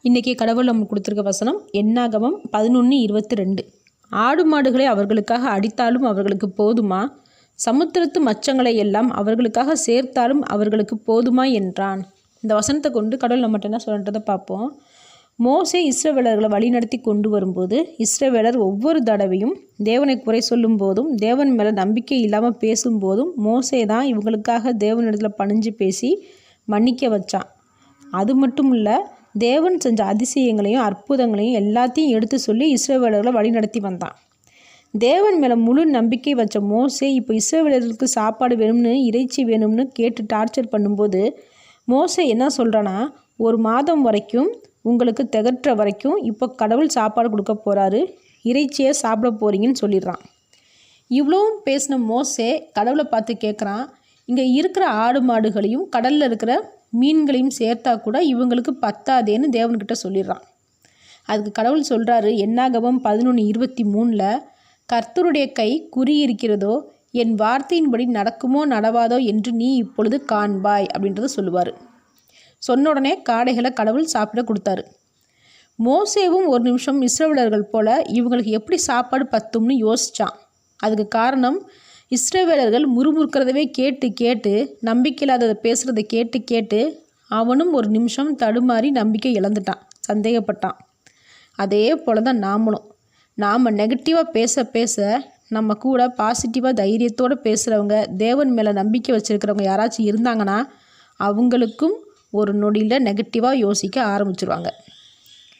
இன்றைக்கி கடவுள் நமக்கு கொடுத்துருக்க வசனம் என்னாகமம் 11:22. ஆடு மாடுகளை அவர்களுக்காக அடித்தாலும் அவர்களுக்கு போதுமா? சமுத்திரத்து மச்சங்களை எல்லாம் அவர்களுக்காக சேர்த்தாலும் அவர்களுக்கு போதுமா என்றான். இந்த வசனத்தை கொண்டு கடவுள் நம்மகிட்ட என்ன சொல்கிறத பார்ப்போம். மோசே இஸ்ரவேலர்களை வழிநடத்தி கொண்டு வரும்போது இஸ்ரவேலர் ஒவ்வொரு தடவையும் தேவனை குறை சொல்லும் போதும் தேவன் மேலே நம்பிக்கை இல்லாமல் பேசும்போதும் மோசே தான் இவங்களுக்காக தேவனிடத்தில் பணிஞ்சு பேசி மன்னிக்க வச்சான். அது மட்டும் இல்லை, தேவன் செஞ்ச அதிசயங்களையும் அற்புதங்களையும் எல்லாத்தையும் எடுத்து சொல்லி இஸ்ரவேலர்களை வழிநடத்தி வந்தான். தேவன் மேலே முழு நம்பிக்கை வச்ச மோசே இப்போ இஸ்ரவேலர்களுக்கு சாப்பாடு வேணும்னு இறைச்சி வேணும்னு கேட்டு டார்ச்சர் பண்ணும்போது மோசே என்ன சொல்கிறான்னா, 1 மாதம் வரைக்கும் உங்களுக்கு திகற்ற வரைக்கும் இப்போ கடவுள் சாப்பாடு கொடுக்க போகிறாரு, இறைச்சியை சாப்பிட போகிறீங்கன்னு சொல்லிடுறான். இவ்வளவும் பேசின மோசே கடவுளை பார்த்து கேட்குறான், இங்கே இருக்கிற ஆடு மாடுகளையும் கடலில் இருக்கிற மீன்களையும் சேர்த்தா கூட இவங்களுக்கு பத்தாதேன்னு தேவன்கிட்ட சொல்லிடுறான். அதுக்கு கடவுள் சொல்கிறாரு, என்னாகமம் 11:23, கர்த்தருடைய கை குறி இருக்கிறதோ, என் வார்த்தையின்படி நடக்குமோ நடவாதோ என்று நீ இப்பொழுது காண்பாய் அப்படின்றத சொல்லுவார். சொன்ன உடனே காடைகளை கடவுள் சாப்பிட கொடுத்தாரு. மோசேவும் ஒரு நிமிஷம் இஸ்ரவேலர்கள் போல இவங்களுக்கு எப்படி சாப்பாடு பத்தும்னு யோசித்தான். அதுக்கு காரணம், இஸ்ரவேலர்கள் முறுமுறுக்கிறதவே கேட்டு கேட்டு நம்பிக்கை இல்லாததை பேசுகிறத கேட்டு கேட்டு அவனும் ஒரு நிமிஷம் தடுமாறி நம்பிக்கை இழந்துட்டான், சந்தேகப்பட்டான். அதே போல் தான் நாம் நெகட்டிவாக பேச பேச நம்ம கூட பாசிட்டிவாக தைரியத்தோடு பேசுகிறவங்க, தேவன் மேலே நம்பிக்கை வச்சுருக்கிறவங்க யாராச்சும் இருந்தாங்கன்னா அவங்களுக்கும் ஒரு நொடியில் நெகட்டிவாக யோசிக்க ஆரம்பிச்சிருவாங்க.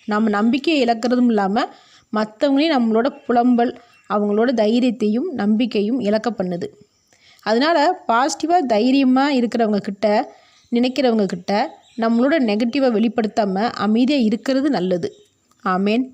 நம்ம நம்பிக்கையை இழக்கிறதும் இல்லாமல் மற்றவங்களையும் நம்மளோட புலம்பல், அவங்களோட தைரியத்தையும் நம்பிக்கையும் இழக்க பண்ணுது. அதனால் பாசிட்டிவாக தைரியமாக இருக்கிறவங்க கிட்ட, நினைக்கிறவங்க கிட்ட நம்மளோட நெகட்டிவாக வெளிப்படுத்தாமல் அமைதியாக இருக்கிறது நல்லது. ஆமேன்.